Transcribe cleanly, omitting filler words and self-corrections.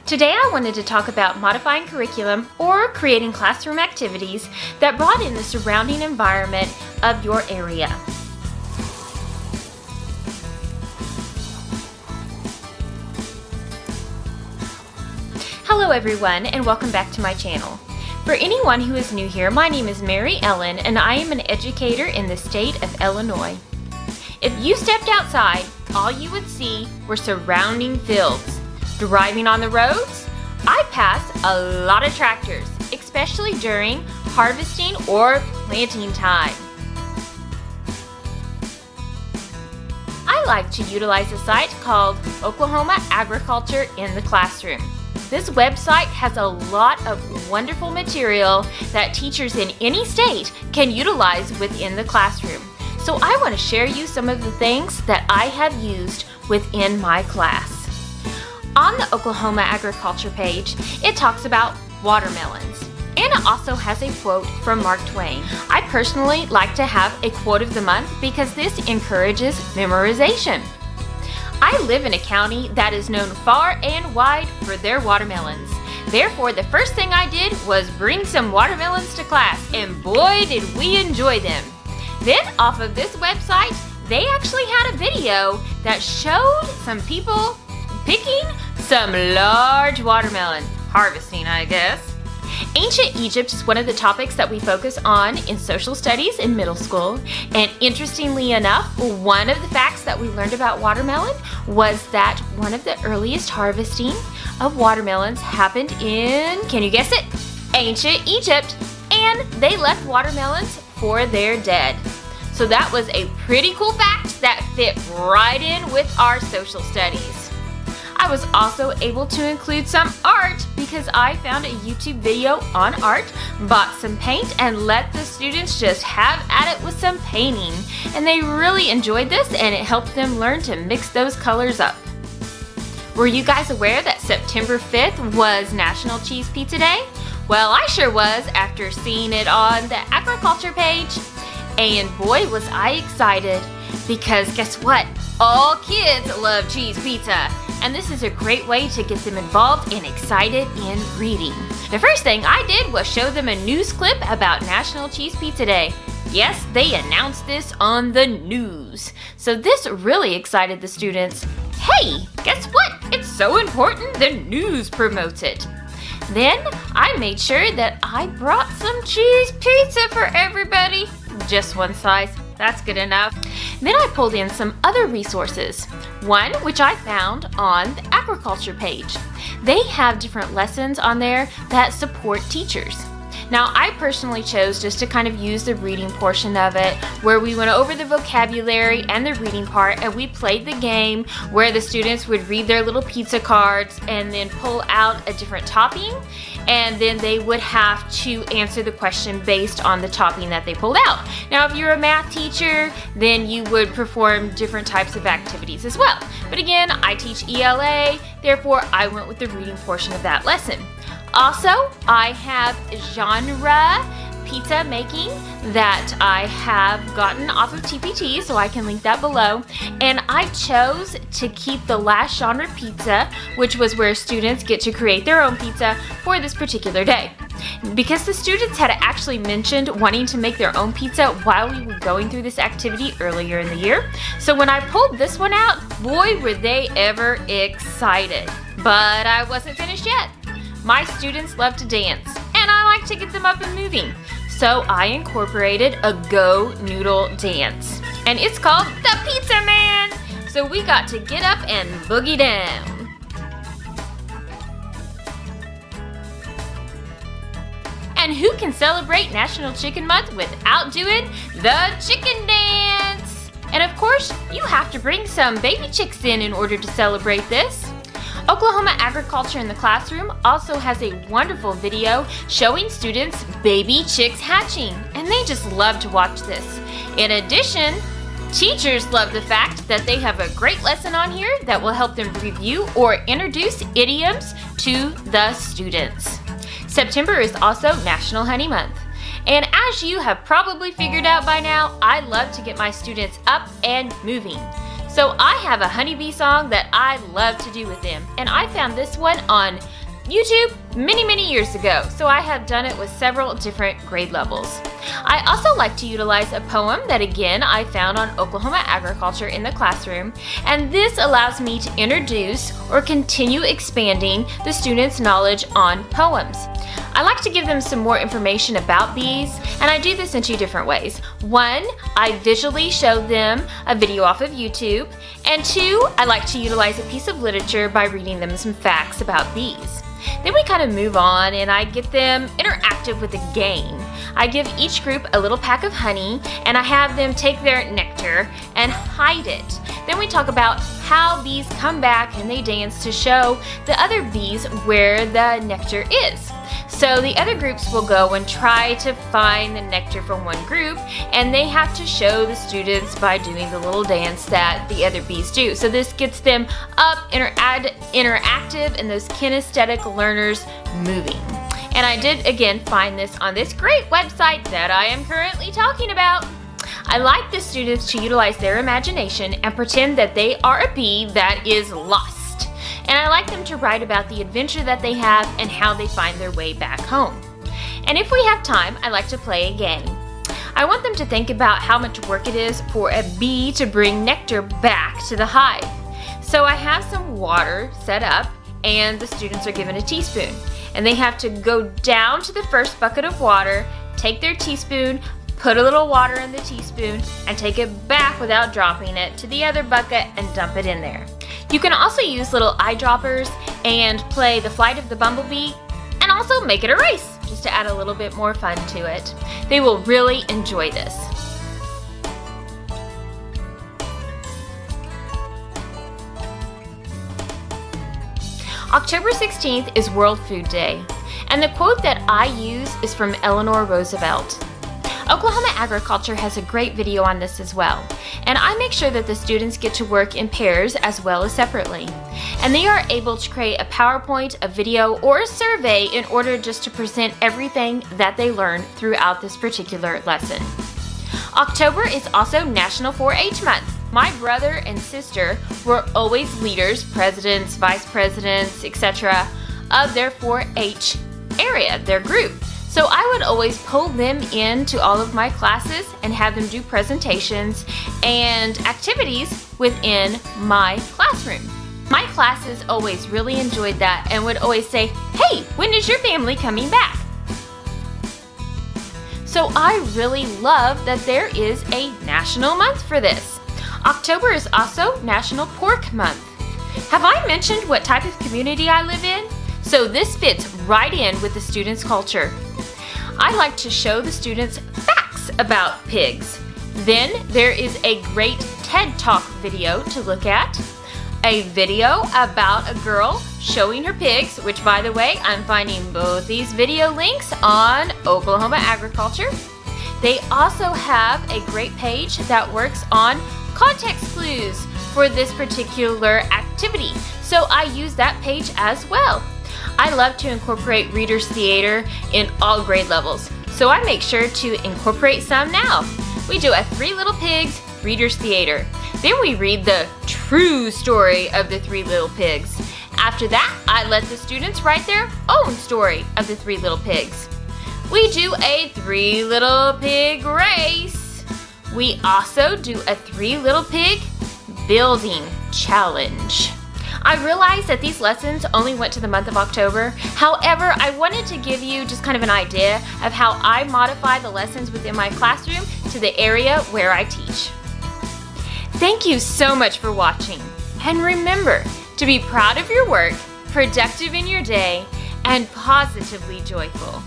Today I wanted to talk about modifying curriculum or creating classroom activities that brought in the surrounding environment of your area. Hello everyone, and welcome back to my channel. For anyone who is new here, my name is Mary Ellen and I am an educator in the state of Illinois. If you stepped outside, all you would see were surrounding fields. Driving on the roads, I pass a lot of tractors, especially during harvesting or planting time. I like to utilize a site called Oklahoma Agriculture in the Classroom. This website has a lot of wonderful material that teachers in any state can utilize within the classroom. So I want to share you some of the things that I have used within my class. On the Oklahoma Agriculture page, it talks about watermelons. And it also has a quote from Mark Twain. I personally like to have a quote of the month because this encourages memorization. I live in a county that is known far and wide for their watermelons. Therefore, the first thing I did was bring some watermelons to class, and boy did we enjoy them. Then off of this website, they actually had a video that showed some people picking some large watermelon. Harvesting, I guess. Ancient Egypt is one of the topics that we focus on in social studies in middle school. And interestingly enough, one of the facts that we learned about watermelon was that one of the earliest harvesting of watermelons happened in, can you guess it? Ancient Egypt. And they left watermelons for their dead. So that was a pretty cool fact that fit right in with our social studies. I was also able to include some art because I found a YouTube video on art, bought some paint, and let the students just have at it with some painting. And they really enjoyed this, and it helped them learn to mix those colors up. Were you guys aware that September 5th was National Cheese Pizza Day? Well, I sure was after seeing it on the agriculture page. And boy, was I excited, because guess what? All kids love cheese pizza. And this is a great way to get them involved and excited in reading. The first thing I did was show them a news clip about National Cheese Pizza Day. Yes, they announced this on the news. So this really excited the students. Hey, guess what? It's so important the news promotes it. Then I made sure that I brought some cheese pizza for everybody. Just one slice, that's good enough. Then I pulled in some other resources. One which I found on the agriculture page. They have different lessons on there that support teachers. Now I personally chose just to kind of use the reading portion of it, where we went over the vocabulary and the reading part, and we played the game where the students would read their little pizza cards and then pull out a different topping, and then they would have to answer the question based on the topping that they pulled out. Now if you're a math teacher, then you would perform different types of activities as well. But again, I teach ELA, therefore I went with the reading portion of that lesson. Also, I have genre pizza making that I have gotten off of TPT, so I can link that below. And I chose to keep the last genre pizza, which was where students get to create their own pizza for this particular day. Because the students had actually mentioned wanting to make their own pizza while we were going through this activity earlier in the year. So when I pulled this one out, boy were they ever excited. But I wasn't finished yet. My students love to dance, and I like to get them up and moving. So I incorporated a Go Noodle dance. And it's called the Pizza Man. So we got to get up and boogie down. And who can celebrate National Chicken Month without doing the chicken dance? And of course, you have to bring some baby chicks in order to celebrate this. Oklahoma Agriculture in the Classroom also has a wonderful video showing students baby chicks hatching, and they just love to watch this. In addition, teachers love the fact that they have a great lesson on here that will help them review or introduce idioms to the students. September is also National Honey Month. And as you have probably figured out by now, I love to get my students up and moving. So I have a honeybee song that I love to do with them, and I found this one on YouTube many years ago, so I have done it with several different grade levels. I also like to utilize a poem that again I found on Oklahoma Agriculture in the Classroom, and this allows me to introduce or continue expanding the students' knowledge on poems. I like to give them some more information about these, and I do this in two different ways. One, I visually show them a video off of YouTube, and two, I like to utilize a piece of literature by reading them some facts about bees. Then we kind of move on and I get them interactive with a game. I give each group a little pack of honey and I have them take their nectar and hide it. Then we talk about how bees come back and they dance to show the other bees where the nectar is. So the other groups will go and try to find the nectar from one group, and they have to show the students by doing the little dance that the other bees do. So this gets them up, interactive, and those kinesthetic learners moving. And I did again find this on this great website that I am currently talking about. I like the students to utilize their imagination and pretend that they are a bee that is lost. And I like them to write about the adventure that they have and how they find their way back home. And if we have time, I like to play a game. I want them to think about how much work it is for a bee to bring nectar back to the hive. So I have some water set up and the students are given a teaspoon. And they have to go down to the first bucket of water, take their teaspoon, put a little water in the teaspoon, and take it back without dropping it to the other bucket and dump it in there. You can also use little eyedroppers and play the flight of the bumblebee and also make it a race, just to add a little bit more fun to it. They will really enjoy this. October 16th is World Food Day, and the quote that I use is from Eleanor Roosevelt. Oklahoma Agriculture has a great video on this as well, and I make sure that the students get to work in pairs as well as separately. And they are able to create a PowerPoint, a video, or a survey in order just to present everything that they learn throughout this particular lesson. October is also National 4-H Month. My brother and sister were always leaders, presidents, vice presidents, etc. of their 4-H area, their group. So I would always pull them into all of my classes and have them do presentations and activities within my classroom. My classes always really enjoyed that and would always say, "Hey, when is your family coming back?" So I really love that there is a national month for this. October is also National Pork Month. Have I mentioned what type of community I live in? So this fits right in with the students' culture. I like to show the students facts about pigs. Then there is a great TED Talk video to look at, a video about a girl showing her pigs, which by the way, I'm finding both these video links on Oklahoma Agriculture. They also have a great page that works on context clues for this particular activity. So I use that page as well. I love to incorporate Reader's Theater in all grade levels, so I make sure to incorporate some now. We do a Three Little Pigs Reader's Theater. Then we read the true story of the Three Little Pigs. After that, I let the students write their own story of the Three Little Pigs. We do a Three Little Pig race. We also do a Three Little Pig building challenge. I realized that these lessons only went to the month of October. However, I wanted to give you just kind of an idea of how I modify the lessons within my classroom to the area where I teach. Thank you so much for watching. And remember to be proud of your work, productive in your day, and positively joyful.